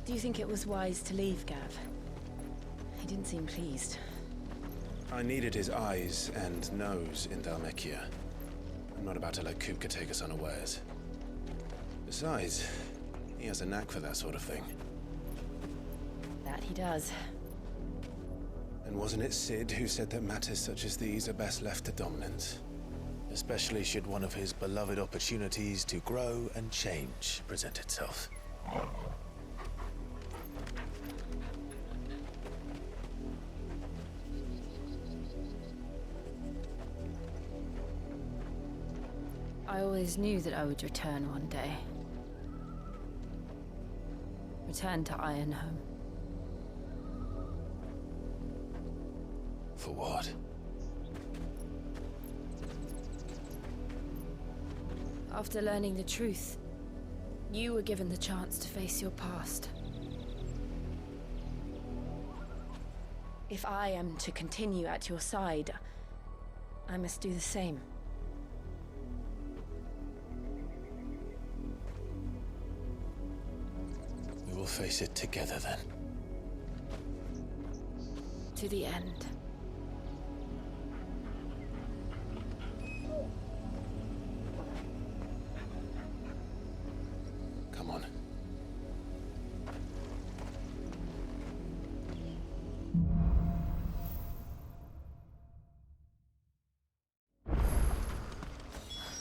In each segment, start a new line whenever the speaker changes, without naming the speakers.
Do you think it was wise to leave Gav? He didn't seem pleased.
I needed his eyes and nose in Dhalmekia. I'm not about to let Kupka take us unawares. Besides, he has a knack for that sort of thing.
That he does.
And wasn't it Sid who said that matters such as these are best left to dominance? Especially should one of his beloved opportunities to grow and change present itself.
I always knew that I would return one day. Return to Ironhome.
For what?
After learning the truth, you were given the chance to face your past. If I am to continue at your side, I must do the same.
We will face it together then.
To the end.
Come on.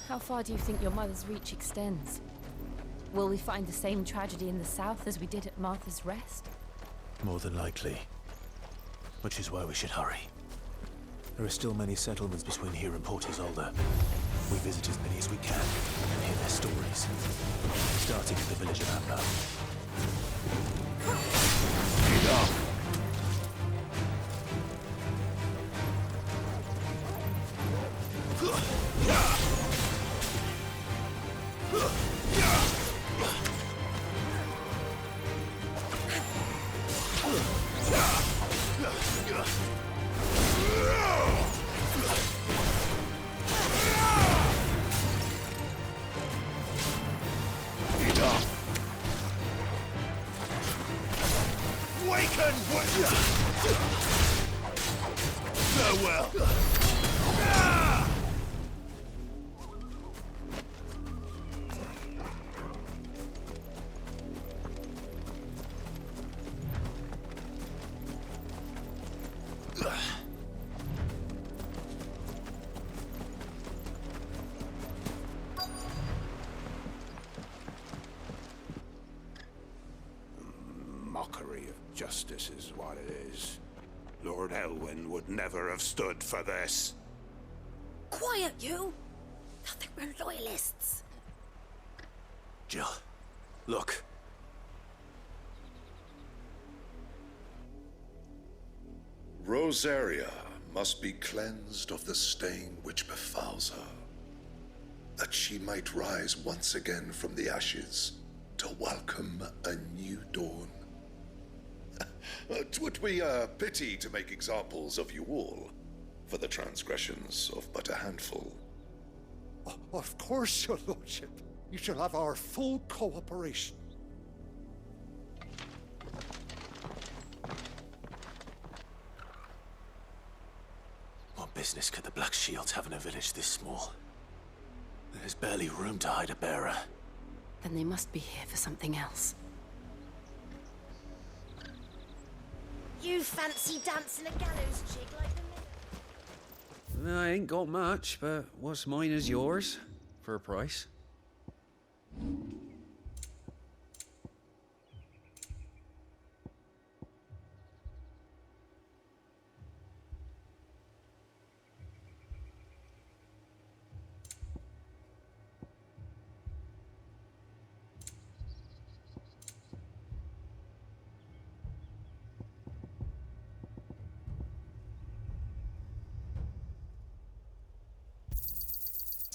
How far do you think your mother's reach extends? Will we find the same tragedy in the south as we did at Martha's Rest?
More than likely. Which is why we should hurry. There are still many settlements between here and Port Isolde. We visit as many as we can and hear their stories. Starting at the village of Amber. Get up! Farewell.
Mockery of justice is what it is. Lord Elwyn would never have stood for this.
Quiet, you! Thought they were loyalists.
Jill, look.
Rosaria must be cleansed of the stain which befouls her, that she might rise once again from the ashes to welcome a new dawn. 'Twould be a pity to make examples of you all, for the transgressions of but a handful.
Of course, your lordship. You shall have our full cooperation.
What business could the Black Shields have in a village this small? There's barely room to hide a bearer.
Then they must be here for something else.
You fancy dancing a gallows jig like the minute?
I ain't got much, but what's mine is yours, for a price.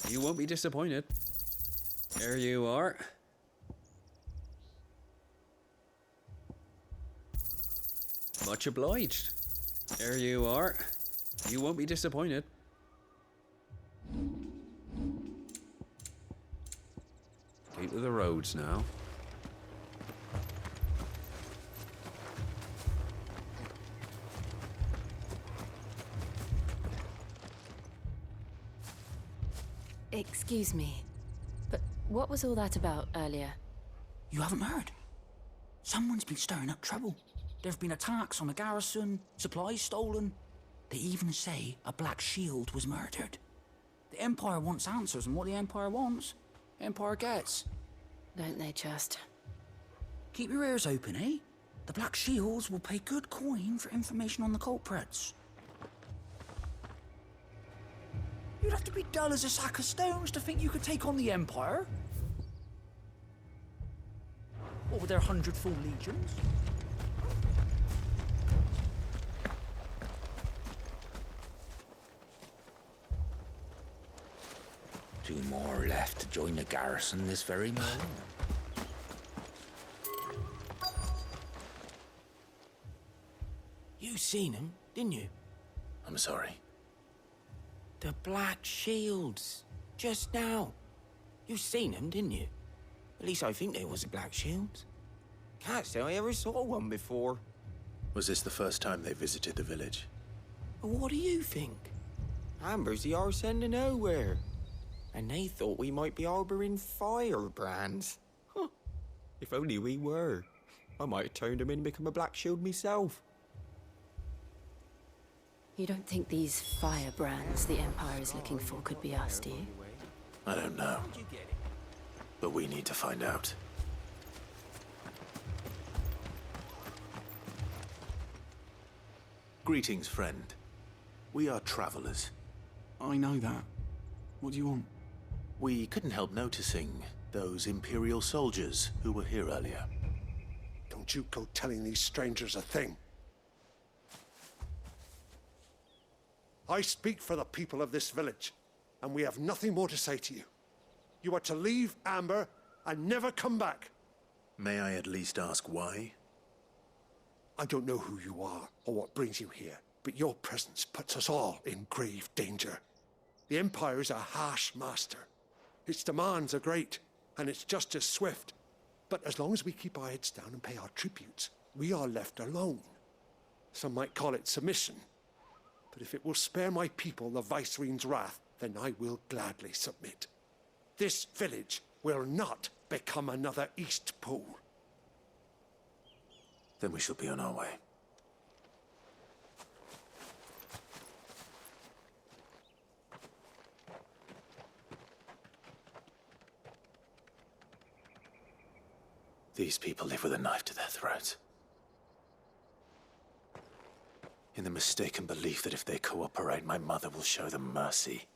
You won't be disappointed. There you are. Much obliged. There you are. You won't be disappointed. Keep to the roads now.
Excuse me, but what was all that about earlier?
You haven't heard? Someone's been stirring up trouble. There have been attacks on the garrison, supplies stolen. They even say a Black Shield was murdered. The Empire wants answers, and what the Empire wants, the Empire gets.
Don't they just?
Keep your ears open, eh? The Black Shields will pay good coin for information on the culprits. You'd have to be dull as a sack of stones to think you could take on the Empire. What with their 100 full legions?
Two more left to join the garrison this very moment.
You seen him, didn't you?
I'm sorry.
The Black Shields. Just now. You seen them, didn't you? At least I think they was the Black Shields. Can't say I ever saw one before.
Was this the first time they visited the village?
But what do you think? Amber's the arse end of nowhere. And they thought we might be harboring firebrands. Huh. If only we were. I might have turned them in and become a Black Shield myself.
You don't think these firebrands the Empire is looking for could be us, do you?
I don't know. But we need to find out. Greetings, friend. We are travelers.
I know that. What do you want?
We couldn't help noticing those Imperial soldiers who were here earlier.
Don't you go telling these strangers a thing. I speak for the people of this village, and we have nothing more to say to you. You are to leave Amber and never come back.
May I at least ask why?
I don't know who you are or what brings you here, but your presence puts us all in grave danger. The Empire is a harsh master. Its demands are great, and its justice swift. But as long as we keep our heads down and pay our tributes, we are left alone. Some might call it submission. But if it will spare my people the Viceroy's wrath, then I will gladly submit. This village will not become another East Pool.
Then we shall be on our way. These people live with a knife to their throats. In the mistaken belief that if they cooperate, my mother will show them mercy.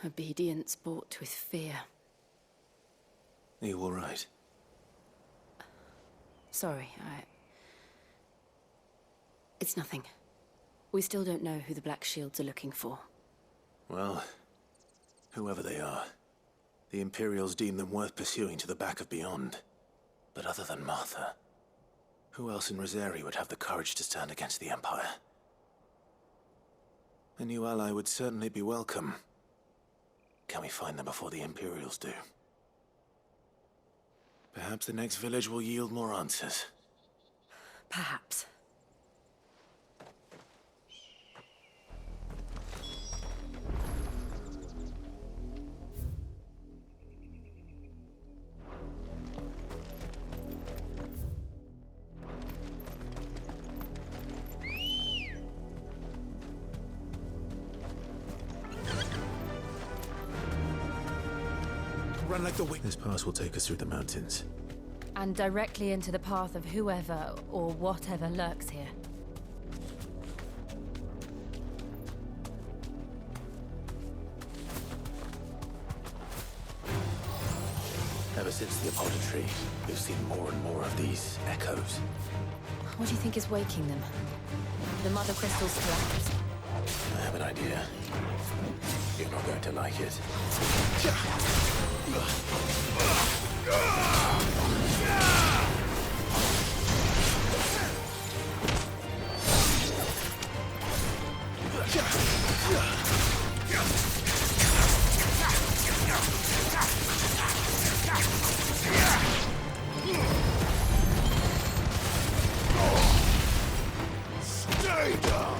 Obedience bought with fear.
Are you all right?
Sorry, It's nothing. We still don't know who the Black Shields are looking for.
Well, whoever they are, the Imperials deem them worth pursuing to the back of beyond. But other than Martha, who else in Rosari would have the courage to stand against the Empire? A new ally would certainly be welcome. Can we find them before the Imperials do? Perhaps the next village will yield more answers.
Perhaps.
Run like the wind. This pass will take us through the mountains.
And directly into the path of whoever or whatever lurks here.
Ever since the apothecary, we've seen more and more of these echoes.
What do you think is waking them? The mother crystals collapsed.
I have an idea. You're not going to like it.
Stay down!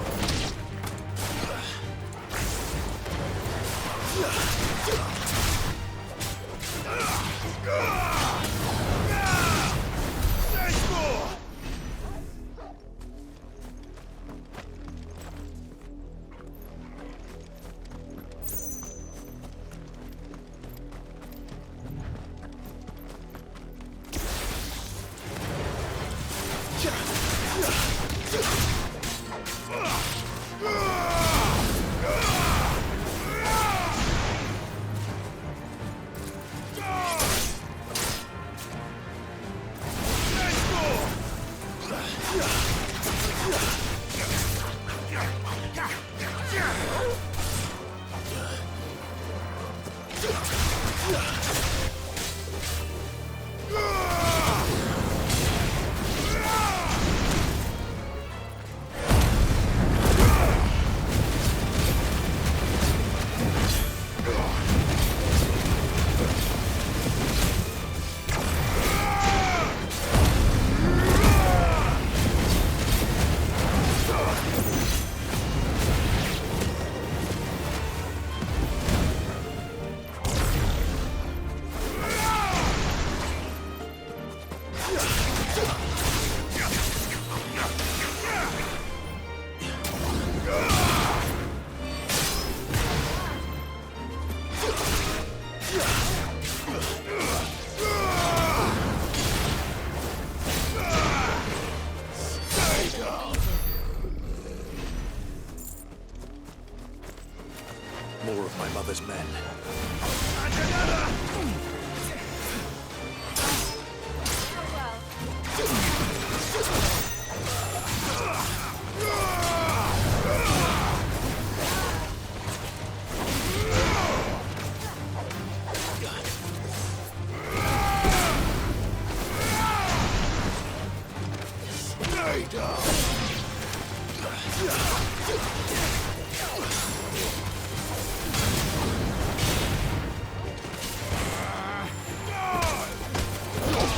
More of my mother's men.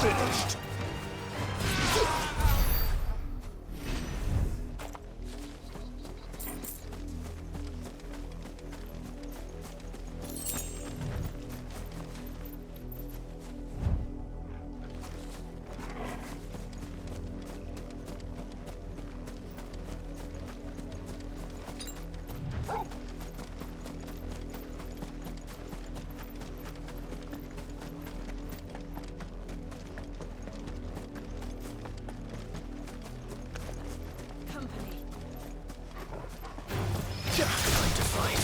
Finished. Time to fight.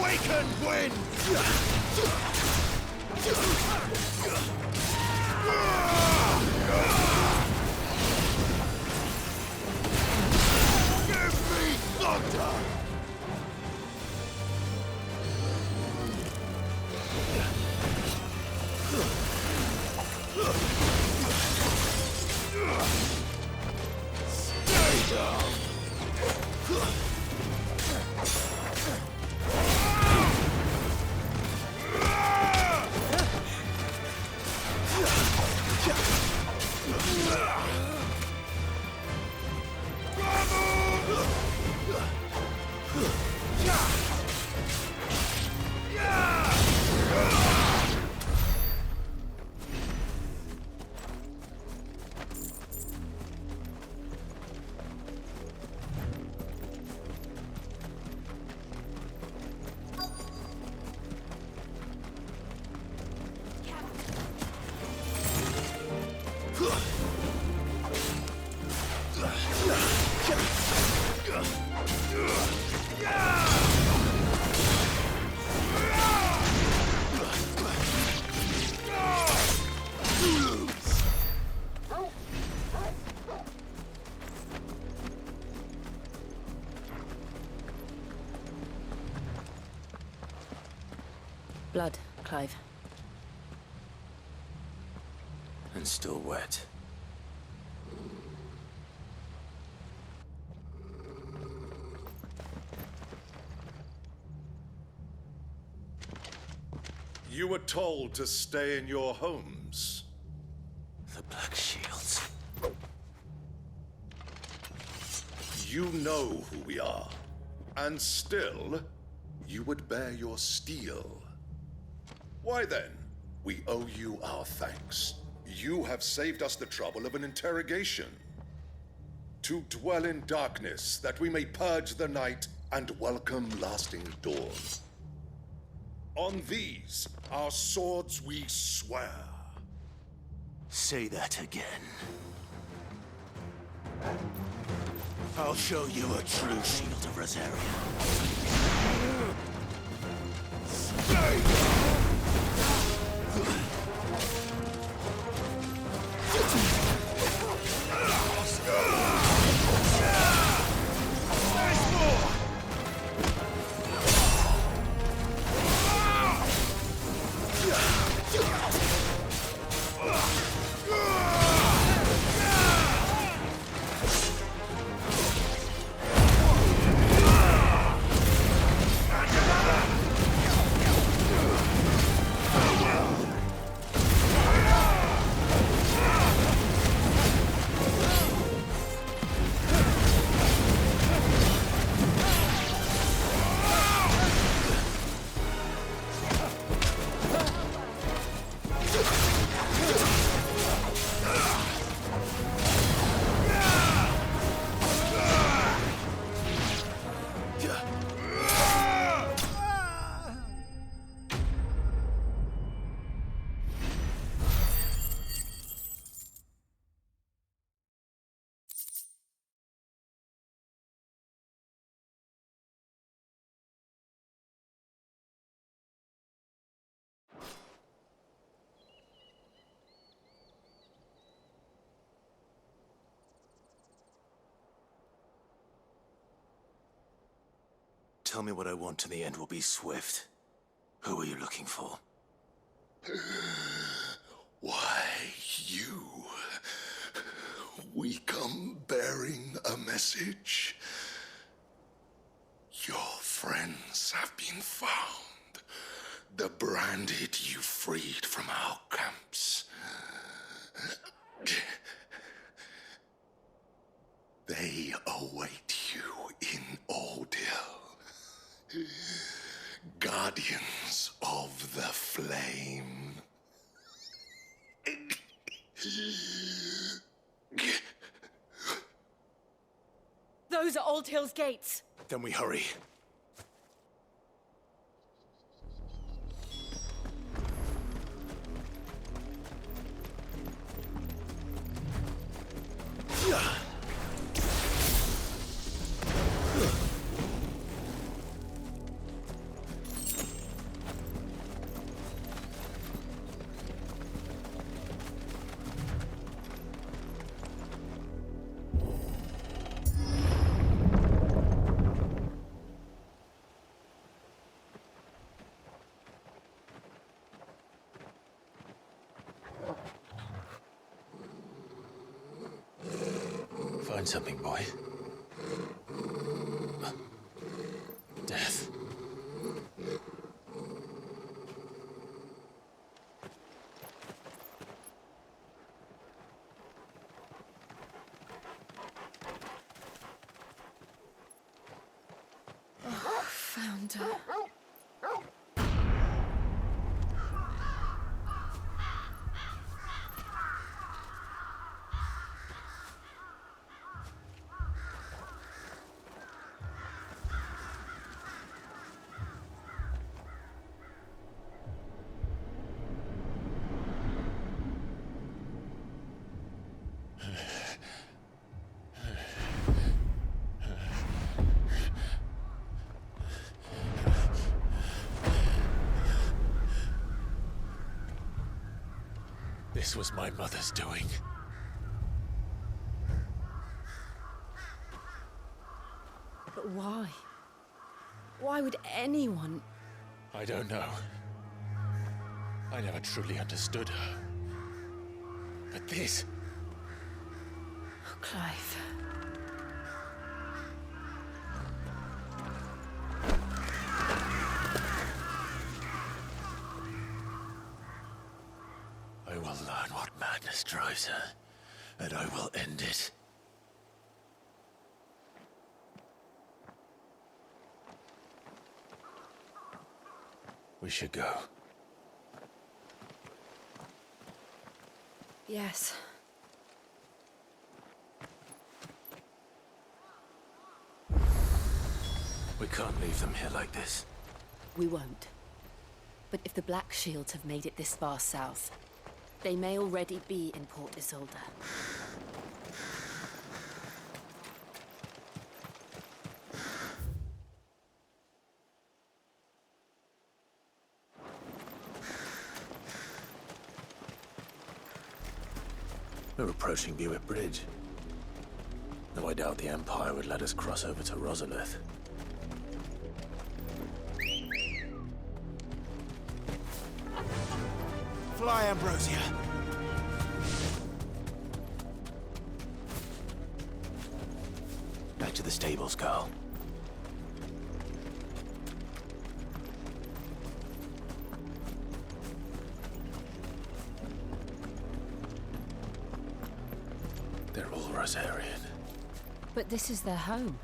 Waken wind! Give me thunder! Stay down!
Blood, Clive.
And
hands still wet.
You were told to stay in your homes.
The Black Shields.
You know who we are. And still, you would bear your steel. Why then, we owe you our thanks. You have saved us the trouble of an interrogation. To dwell in darkness, that we may purge the night and welcome lasting dawn. On these, our swords we swear.
Say that again. I'll show you a true shield of Rosaria. Tell me what I want and the end will be swift. Who are you looking for?
Why, you. We come bearing a message. Your friends have been found. The branded you freed from our camps. They await you in Ordeal. Guardians of the Flame.
Those are Old Hill's gates.
Then we hurry. Find something, boy. Death.
Found her.
This was my mother's doing.
But why? Why would anyone?
I don't know. I never truly understood her. But like this?
Oh, Clive.
I will learn what madness drives her, and I will end it. We should go.
Yes.
We can't leave them here like this.
We won't. But if the Black Shields have made it this far south, they may already be in Port Isolde.
We're approaching Buick Bridge. Though I doubt the Empire would let us cross over to Rosalith.
Fly, Ambrosia.
Back to the stables, Carl. They're all Rosarian.
But this is their home.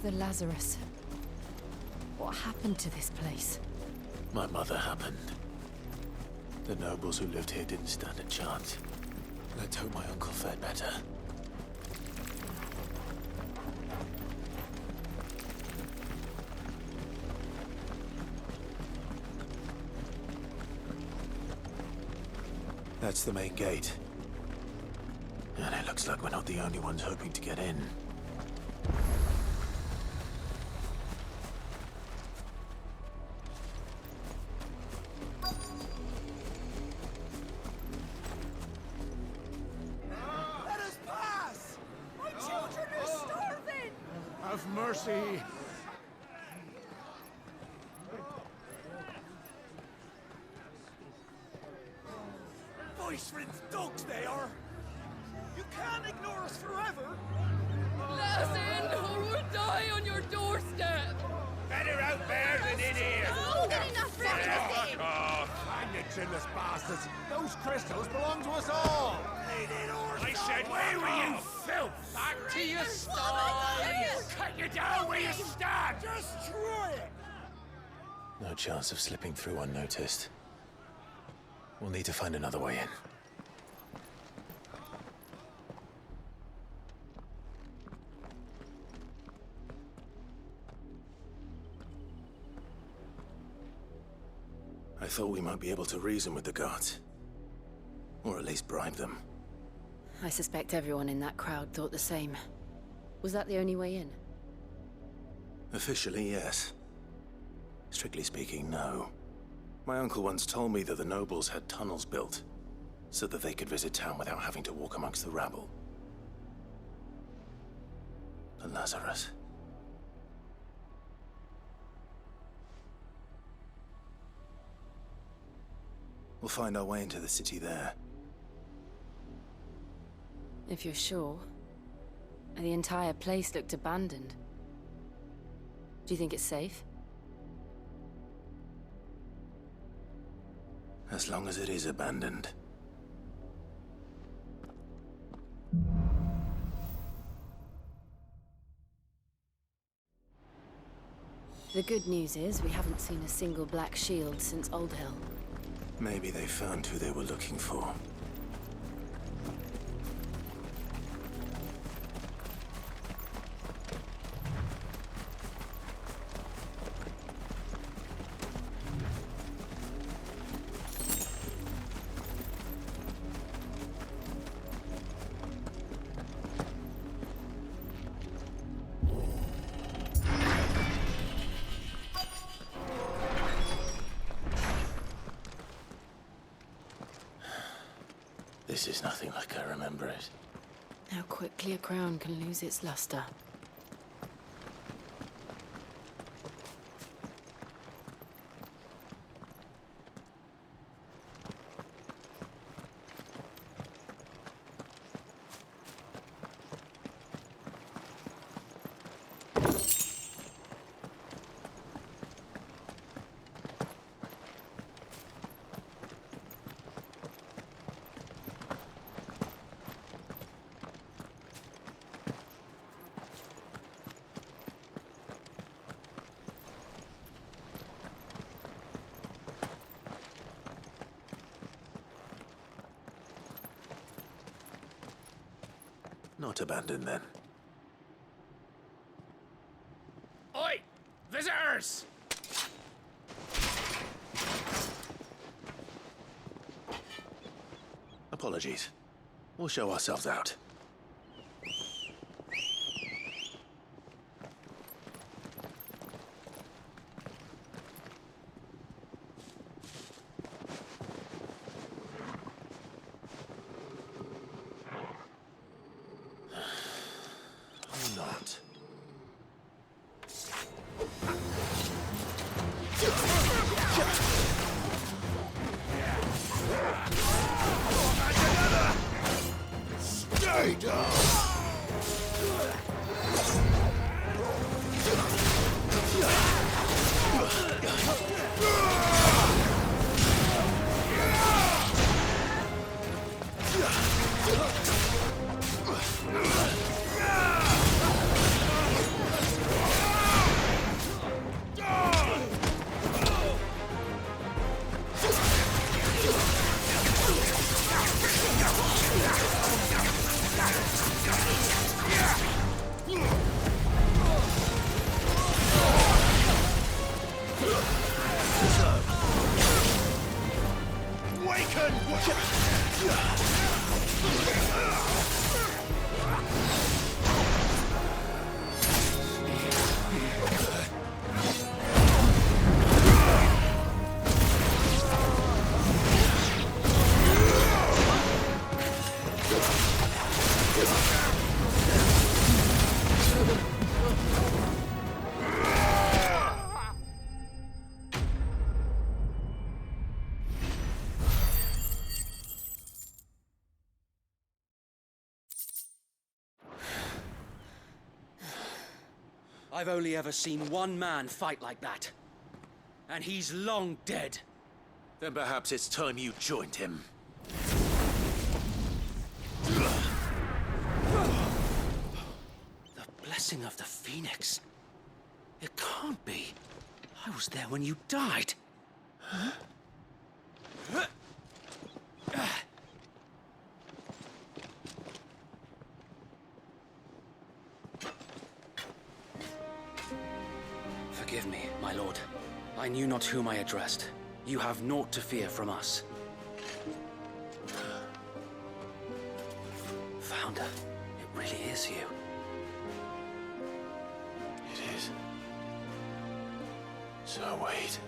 The Lazarus. What happened to this place?
My mother happened. The nobles who lived here didn't stand a chance. Let's hope my uncle fared better. That's the main gate. And it looks like we're not the only ones hoping to get in.
Let us pass! My children are starving! Have mercy! Voice-rinsed dogs they are! You can't ignore us forever!
Let us in, or we'll die on your doorstep!
Better out there than in here!
Oh, good enough for everything!
Fuck off! Hang you chinless bastards! Those crystals belong to us all! I said, away with you, filth! Back to your stalls! Cut you down where you stand! Destroy it!
No chance of slipping through unnoticed. We'll need to find another way in. I thought we might be able to reason with the guards. Or at least bribe them.
I suspect everyone in that crowd thought the same. Was that the only way in?
Officially, yes. Strictly speaking, no. My uncle once told me that the nobles had tunnels built, so that they could visit town without having to walk amongst the rabble. The Lazarus. We'll find our way into the city there.
If you're sure. The entire place looked abandoned. Do you think it's safe?
As long as it is abandoned.
The good news is we haven't seen a single black shield since Old Hill.
Maybe they found who they were looking for. This is nothing like I remember it.
How quickly a crown can lose its luster.
Not abandoned, then.
Oi! Visitors!
Apologies. We'll show ourselves out. Not.
Stay down!
I've only ever seen one man fight like that. And he's long dead.
Then perhaps it's time you joined him.
The blessing of the Phoenix. It can't be. I was there when you died. Forgive me, my lord. I knew not whom I addressed. You have naught to fear from us. Founder, it really is you.
It is. So wait.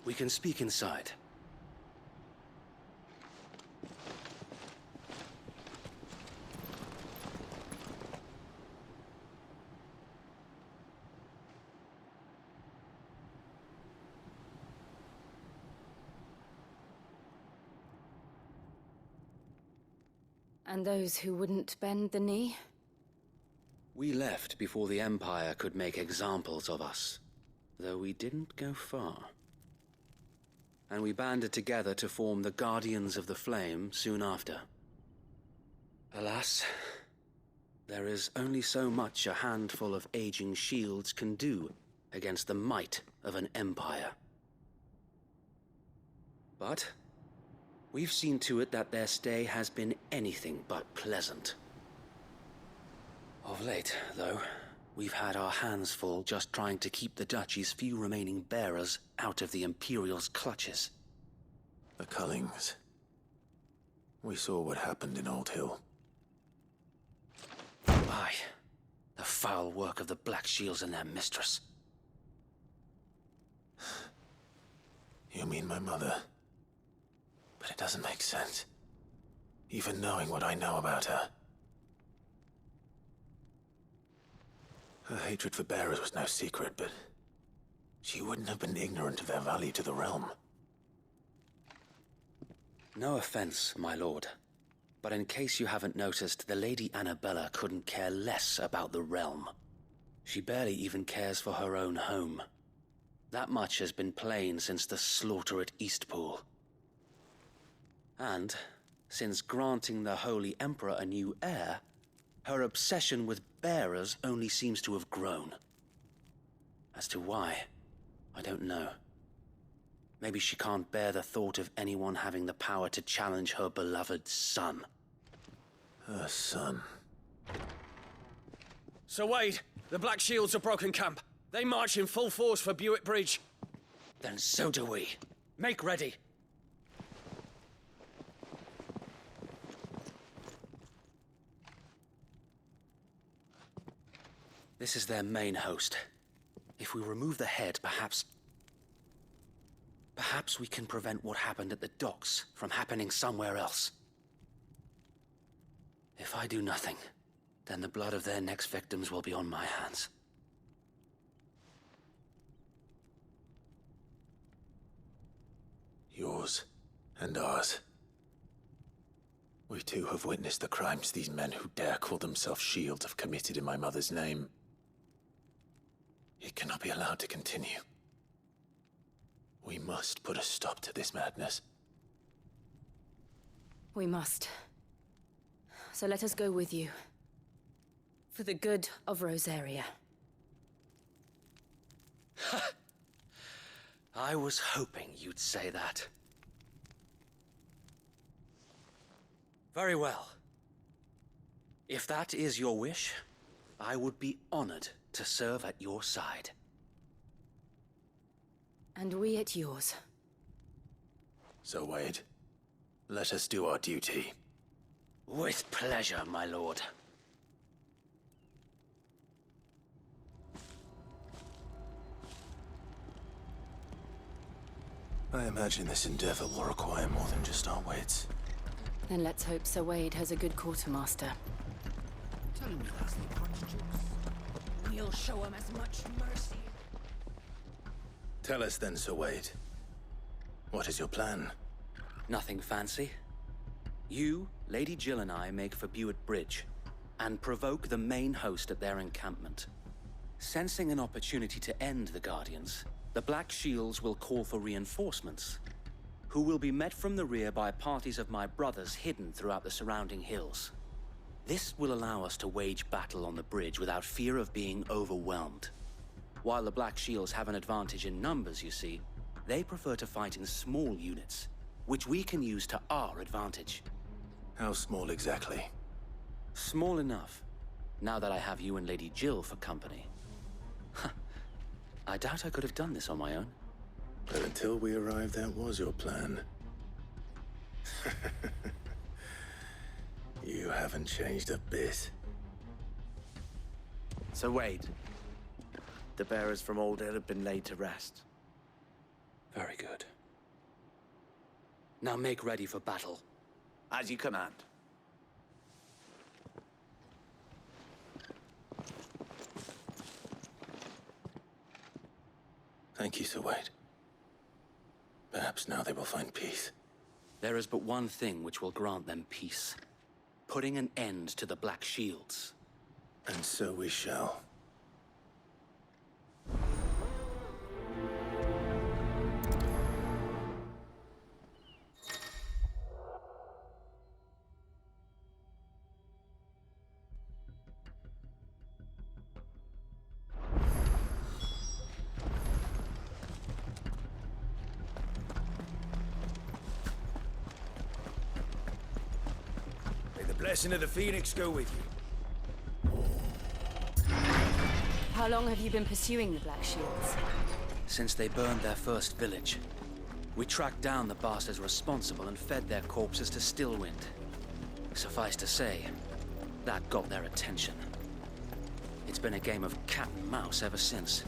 We can speak inside.
And those who wouldn't bend the knee?
We left before the Empire could make examples of us, though we didn't go far. And we banded together to form the Guardians of the Flame soon after. Alas, there is only so much a handful of aging shields can do against the might of an empire. But we've seen to it that their stay has been anything but pleasant. Of late, though, we've had our hands full just trying to keep the Duchy's few remaining bearers out of the Imperial's clutches.
The Cullings. We saw what happened in Old Hill.
Aye. The foul work of the Black Shields and their mistress.
You mean my mother? But it doesn't make sense. Even knowing what I know about her. Her hatred for bearers was no secret, but she wouldn't have been ignorant of their value to the realm.
No offense, my lord, but in case you haven't noticed, the Lady Annabella couldn't care less about the realm. She barely even cares for her own home. That much has been plain since the slaughter at Eastpool. And, since granting the Holy Emperor a new heir, her obsession with bearers only seems to have grown. As to why, I don't know. Maybe she can't bear the thought of anyone having the power to challenge her beloved son.
Her son.
Sir Wade, the Black Shields have broken camp. They march in full force for Buick Bridge. Then so do we. Make ready. This is their main host. If we remove the head, perhaps we can prevent what happened at the docks from happening somewhere else. If I do nothing, then the blood of their next victims will be on my hands.
Yours and ours. We too have witnessed the crimes these men who dare call themselves shields have committed in my mother's name. It cannot be allowed to continue. We must put a stop to this madness.
We must. So let us go with you. For the good of Rosaria.
I was hoping you'd say that. Very well. If that is your wish, I would be honored to serve at your side.
And we at yours.
So, Wade, let us do our duty.
With pleasure, my lord.
I imagine this endeavor will require more than just our wits.
Then let's hope Sir Wade has a good quartermaster.
Tell him that's the punch juice. We'll show him as much mercy.
Tell us then, Sir Wade. What is your plan?
Nothing fancy. You, Lady Jill and I make for Buick Bridge, and provoke the main host at their encampment. Sensing an opportunity to end the Guardians, The Black Shields will call for reinforcements, who will be met from the rear by parties of my brothers hidden throughout the surrounding hills. This will allow us to wage battle on the bridge without fear of being overwhelmed. While the Black Shields have an advantage in numbers, you see, they prefer to fight in small units, which we can use to our advantage.
How small exactly?
Small enough, now that I have you and Lady Jill for company. I doubt I could have done this on my own.
But until we arrived, that was your plan. You haven't changed a bit.
So Wade, the bearers from Aldale have been laid to rest.
Very good. Now make ready for battle.
As you command.
Thank you, Sir Wade. Perhaps now they will find peace.
There is but one thing which will grant them peace. Putting an end to the Black Shields.
And so we shall.
Blessing of the Phoenix go with you.
How long have you been pursuing the Black Shields?
Since they burned their first village. We tracked down the bastards responsible and fed their corpses to Stillwind. Suffice to say, that got their attention. It's been a game of cat and mouse ever since.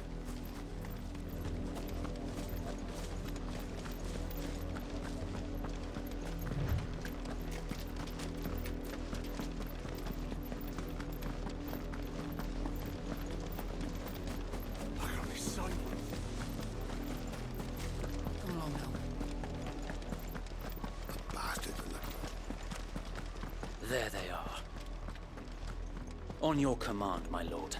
There they are. On your command, my lord.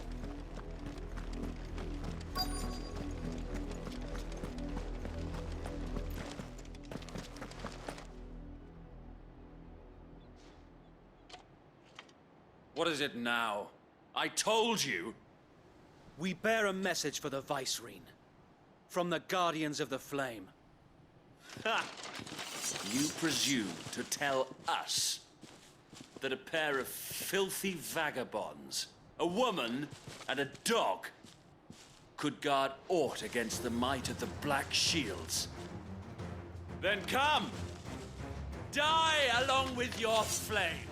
What is it now? I told you!
We bear a message for the Vicereine. From the Guardians of the Flame.
Ha! You presume to tell us that a pair of filthy vagabonds, a woman and a dog, could guard aught against the might of the Black Shields? Then come! Die along with your flame!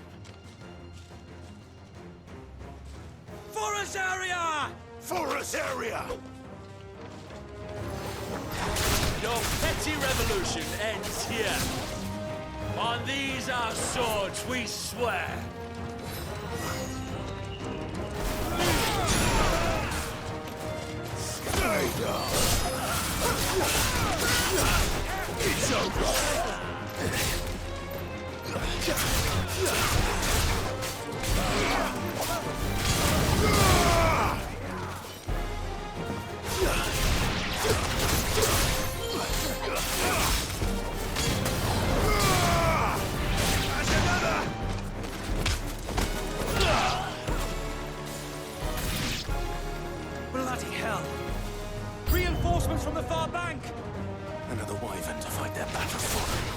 For Azaria!
For Azaria!
Your petty revolution ends here. On these our swords we swear.
Stay down! It's over!
Bloody hell! Reinforcements from the far bank!
Another wyvern to fight their battle for.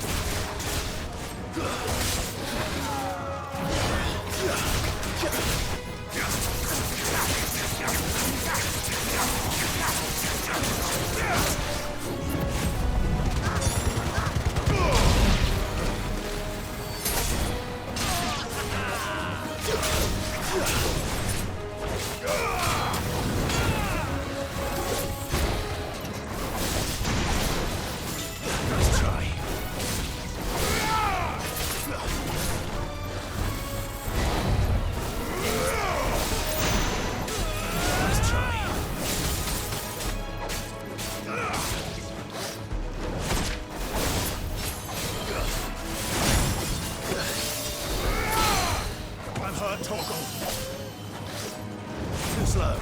Too slow.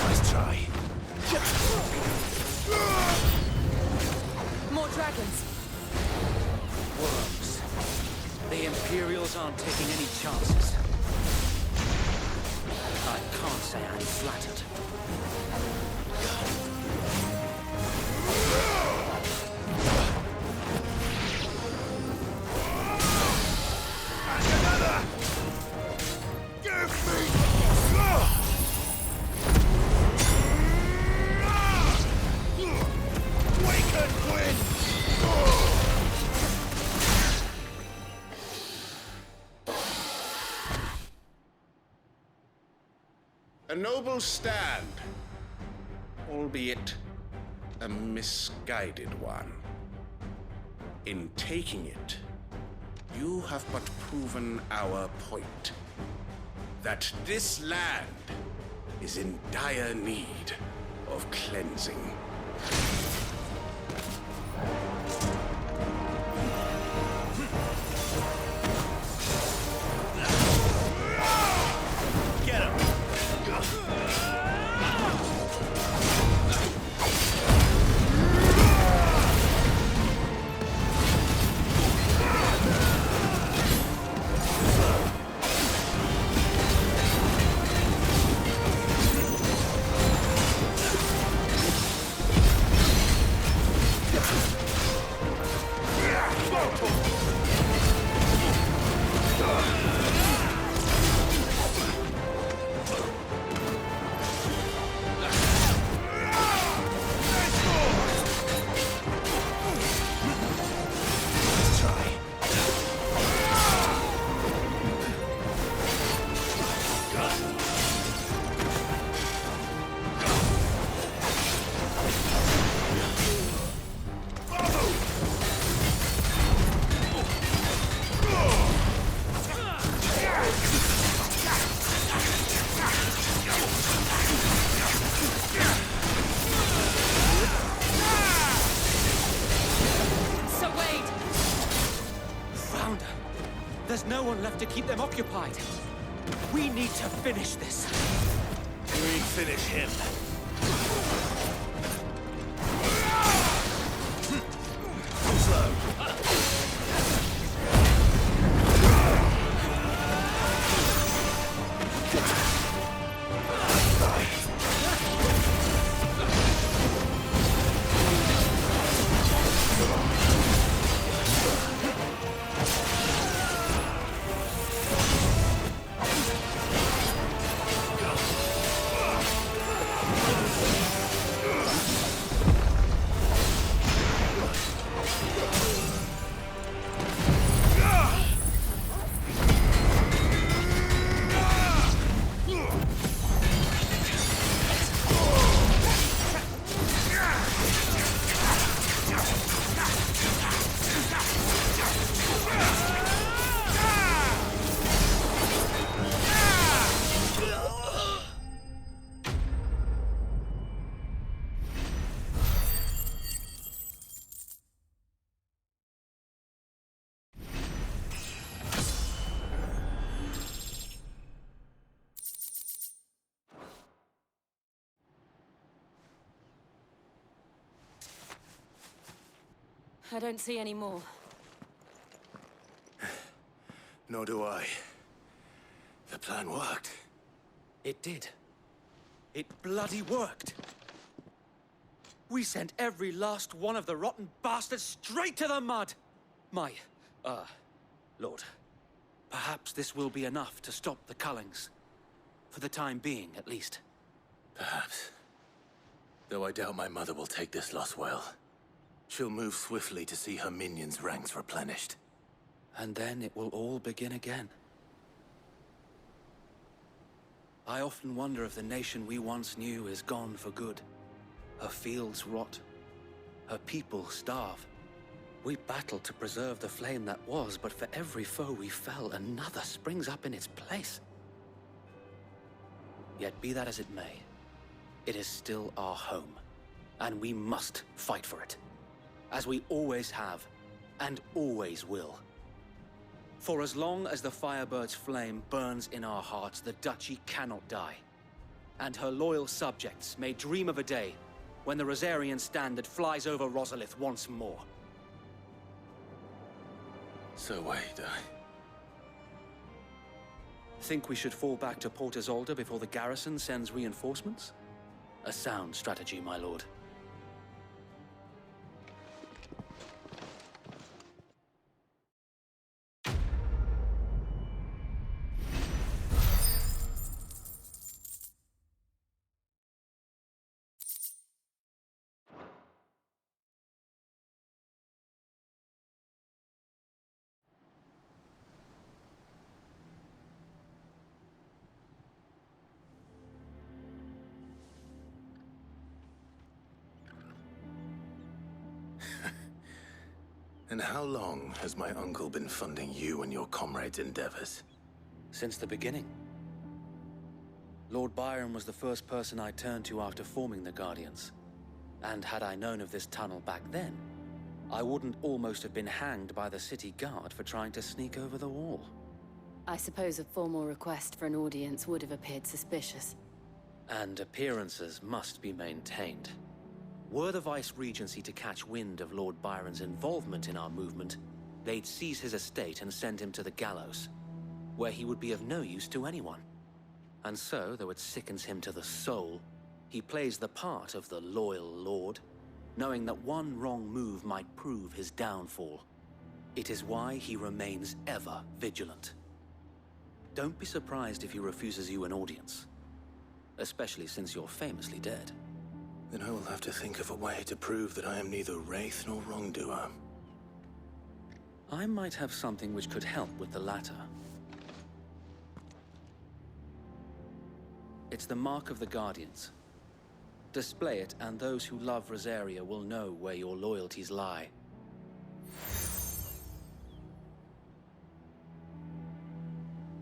Nice try.
worms. The Imperials aren't taking any chances. I can't say I'm flattered.
A noble stand, albeit a misguided one. In taking it, you have but proven our point, that this land is in dire need of cleansing.
Get him!
There's no one left to keep them occupied. We need to finish this.
We finish him. Slow.
I don't see any more.
Nor do I. The plan worked.
It did. It bloody worked. We sent every last one of the rotten bastards straight to the mud! My, Lord, perhaps this will be enough to stop the Cullings. For the time being, at least.
Perhaps. Though I doubt my mother will take this loss well. She'll move swiftly to see her minions' ranks replenished.
And then it will all begin again. I often wonder if the nation we once knew is gone for good. Her fields rot. Her people starve. We battled to preserve the flame that was, but for every foe we fell, another springs up in its place. Yet be that as it may, it is still our home, and we must fight for it. As we always have, and always will. For as long as the Firebird's flame burns in our hearts, the Duchy cannot die. And her loyal subjects may dream of a day when the Rosarian standard flies over Rosalith once more.
So wait,
Think we should fall back to Port Isolde before the garrison sends reinforcements? A sound strategy, my lord.
And how long has my uncle been funding you and your comrades' endeavors?
Since the beginning. Lord Byron was the first person I turned to after forming the Guardians. And had I known of this tunnel back then, I wouldn't almost have been hanged by the city guard for trying to sneak over the wall.
I suppose a formal request for an audience would have appeared suspicious.
And appearances must be maintained. Were the Vice-Regency to catch wind of Lord Byron's involvement in our movement, they'd seize his estate and send him to the gallows, where he would be of no use to anyone. And so, though it sickens him to the soul, he plays the part of the loyal lord, knowing that one wrong move might prove his downfall. It is why he remains ever vigilant. Don't be surprised if he refuses you an audience, especially since you're famously dead.
Then I will have to think of a way to prove that I am neither wraith nor wrongdoer.
I might have something which could help with the latter. It's the mark of the Guardians. Display it, and those who love Rosaria will know where your loyalties lie.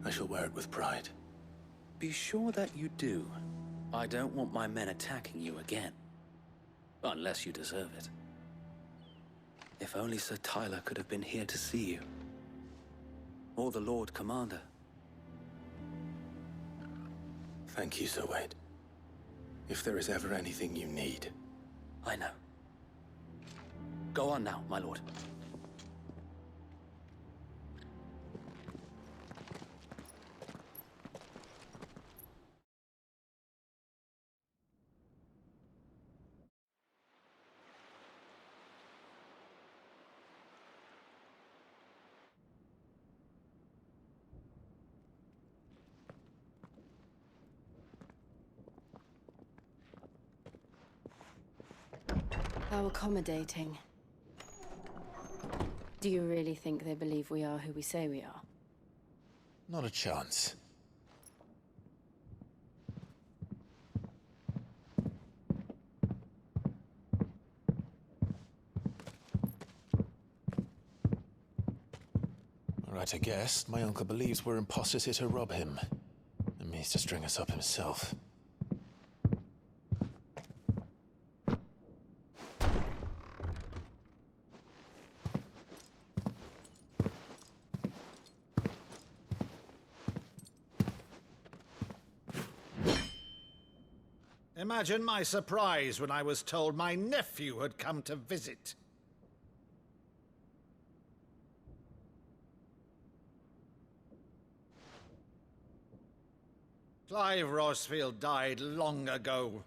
I shall wear it with pride.
Be sure that you do. I don't want my men attacking you again. Unless you deserve it. If only Sir Tyler could have been here to see you. Or the Lord Commander.
Thank you, Sir Wade. If there is ever anything you need.
I know. Go on now, my lord.
How accommodating. Do you really think they believe we are who we say we are?
Not a chance. Right, I guess. My uncle believes we're imposters here to rob him. And means to string us up himself.
Imagine my surprise when I was told my nephew had come to visit. Clive Rosfield died long ago.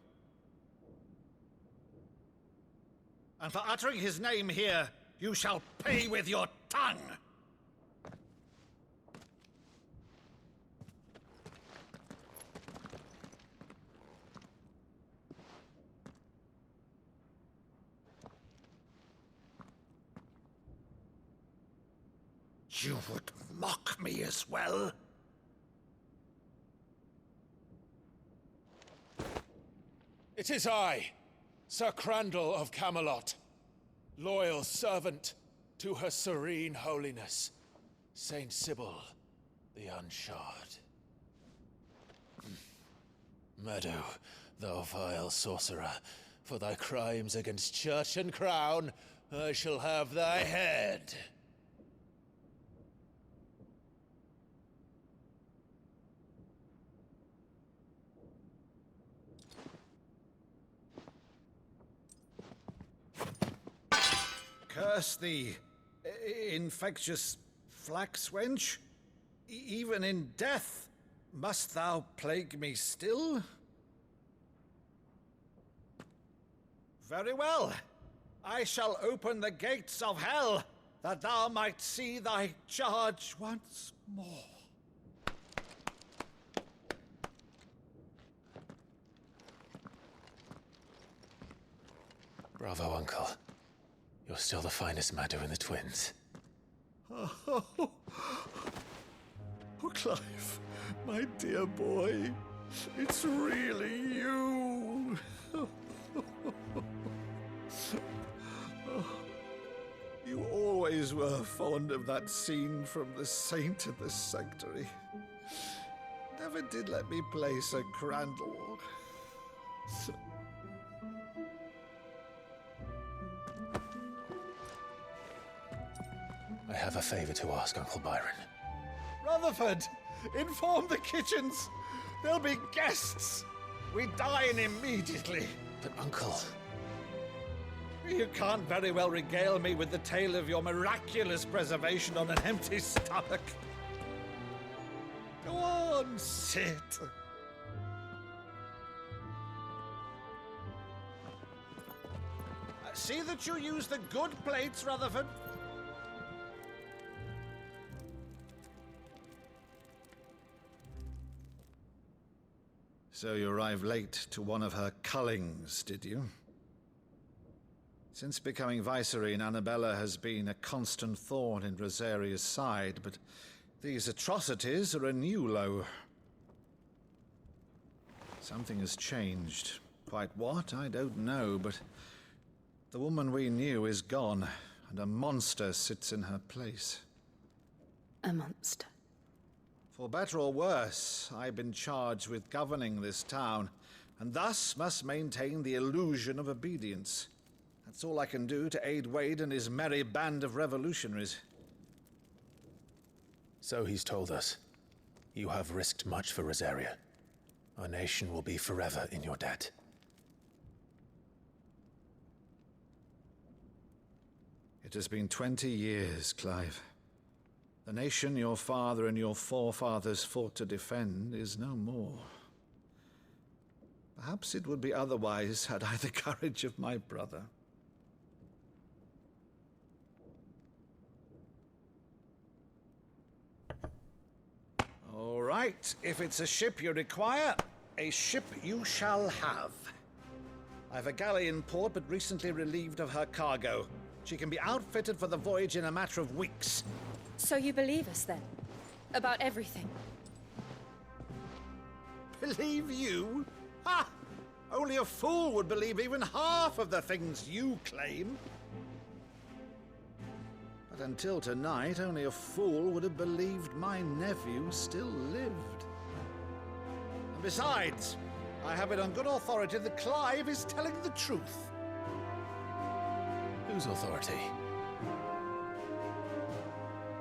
And for uttering his name here, you shall pay with your tongue! You would mock me as well?
It is I, Sir Crandall of Camelot, loyal servant to Her Serene Holiness, Saint Sybil the Unshod. Meadow, thou vile sorcerer, for thy crimes against church and crown, I shall have thy head.
Curse the infectious flax wench? Even in death, must thou plague me still? Very well. I shall open the gates of hell, that thou might see thy charge once more.
Bravo, Uncle. You're still the finest Maddo in the twins.
Oh, Clive, my dear boy, it's really you. You always were fond of that scene from The Saint in the Sanctuary. Never did let me play Sir Crandall.
I have a favor to ask, Uncle Byron.
Rutherford, inform the kitchens. There'll be guests. We dine immediately.
But, Uncle...
You can't very well regale me with the tale of your miraculous preservation on an empty stomach. Go on, sit. See that you use the good plates, Rutherford. So you arrived late to one of her cullings, did you? Since becoming Vicereine, Annabella has been a constant thorn in Rosaria's side, but these atrocities are a new low. Something has changed. Quite what, I don't know, but the woman we knew is gone, and a monster sits in her place.
A monster?
For better or worse, I've been charged with governing this town, and thus must maintain the illusion of obedience. That's all I can do to aid Wade and his merry band of revolutionaries.
So he's told us. You have risked much for Rosaria. Our nation will be forever in your debt.
It has been 20 years, Clive. The nation your father and your forefathers fought to defend is no more. Perhaps it would be otherwise had I the courage of my brother. All right, if it's a ship you require, a ship you shall have. I've a galley in port, but recently relieved of her cargo. She can be outfitted for the voyage in a matter of weeks.
So you believe us, then? About everything?
Believe you? Ha! Only a fool would believe even half of the things you claim. But until tonight, only a fool would have believed my nephew still lived. And besides, I have it on good authority that Clive is telling the truth.
Whose authority?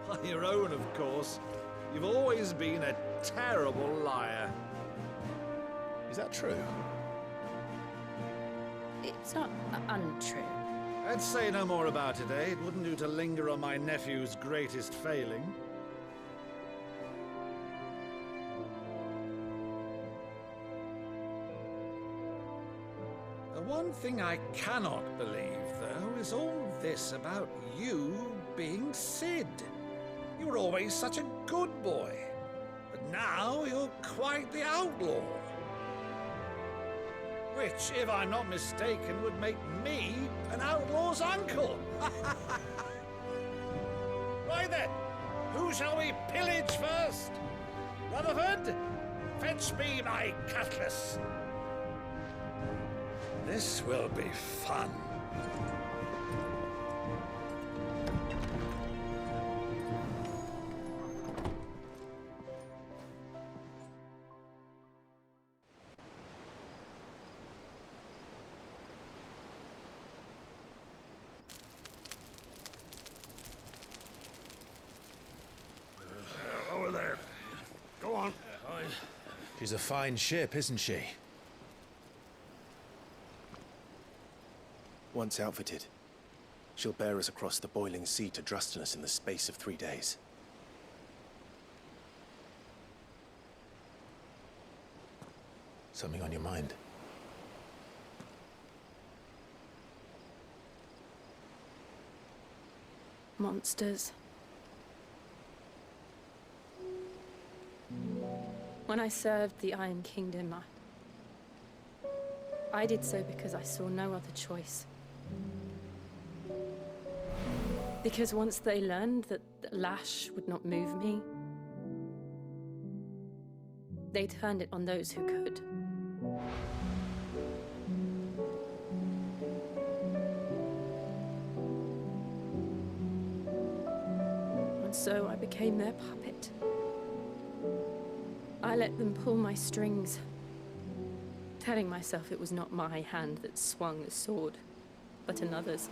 On your own, of course. You've always been a terrible liar.
Is that true?
It's not untrue.
Let's say no more about it, eh? It wouldn't do to linger on my nephew's greatest failing. The one thing I cannot believe, though, is all this about you being Sid. You were always such a good boy, but now you're quite the outlaw. Which, if I'm not mistaken, would make me an outlaw's uncle. Right then, who shall we pillage first? Rutherford, fetch me my cutlass. This will be fun.
Over there. Go on.
She's a fine ship, isn't she?
Once outfitted, she'll bear us across the boiling sea to Drustinus in the space of 3 days.
Something on your mind?
Monsters. When I served the Iron Kingdom, I did so because I saw no other choice. Because once they learned that the lash would not move me, they turned it on those who could. And so I became their puppet. I let them pull my strings, telling myself it was not my hand that swung the sword, but another's.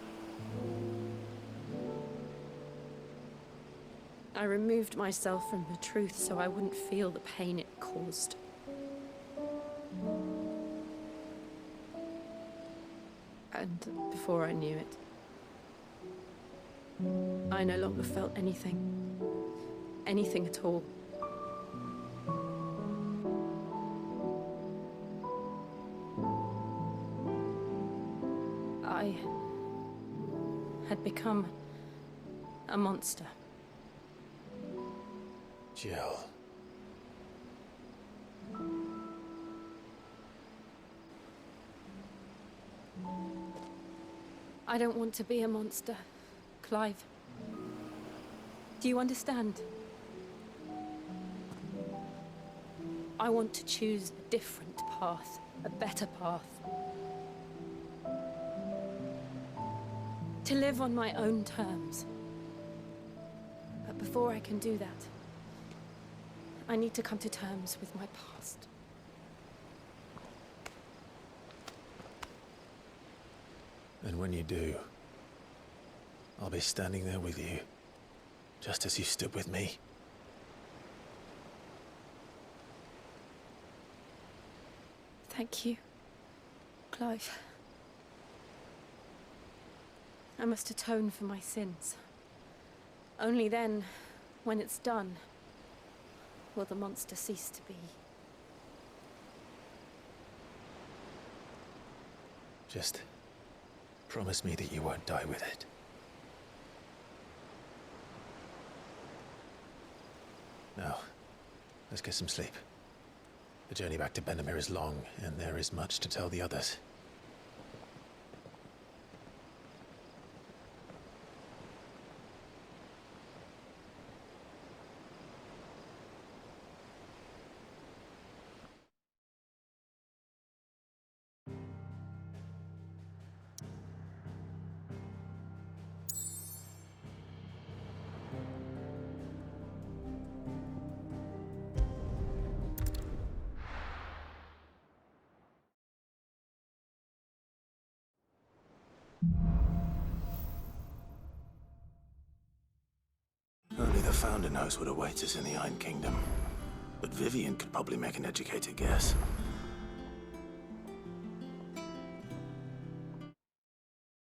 I removed myself from the truth so I wouldn't feel the pain it caused. And before I knew it, I no longer felt anything. Anything at all. I had become a monster.
Jill.
I don't want to be a monster, Clive. Do you understand? I want to choose a different path, a better path. To live on my own terms. But before I can do that, I need to come to terms with my past.
And when you do, I'll be standing there with you, just as you stood with me.
Thank you, Clive. I must atone for my sins. Only then, when it's done, will the monster cease to be.
Just promise me that you won't die with it. Now, let's get some sleep. The journey back to Benamir is long, and there is much to tell the others. Only the Founder knows what awaits us in the Iron Kingdom. But Vivian could probably make an educated guess.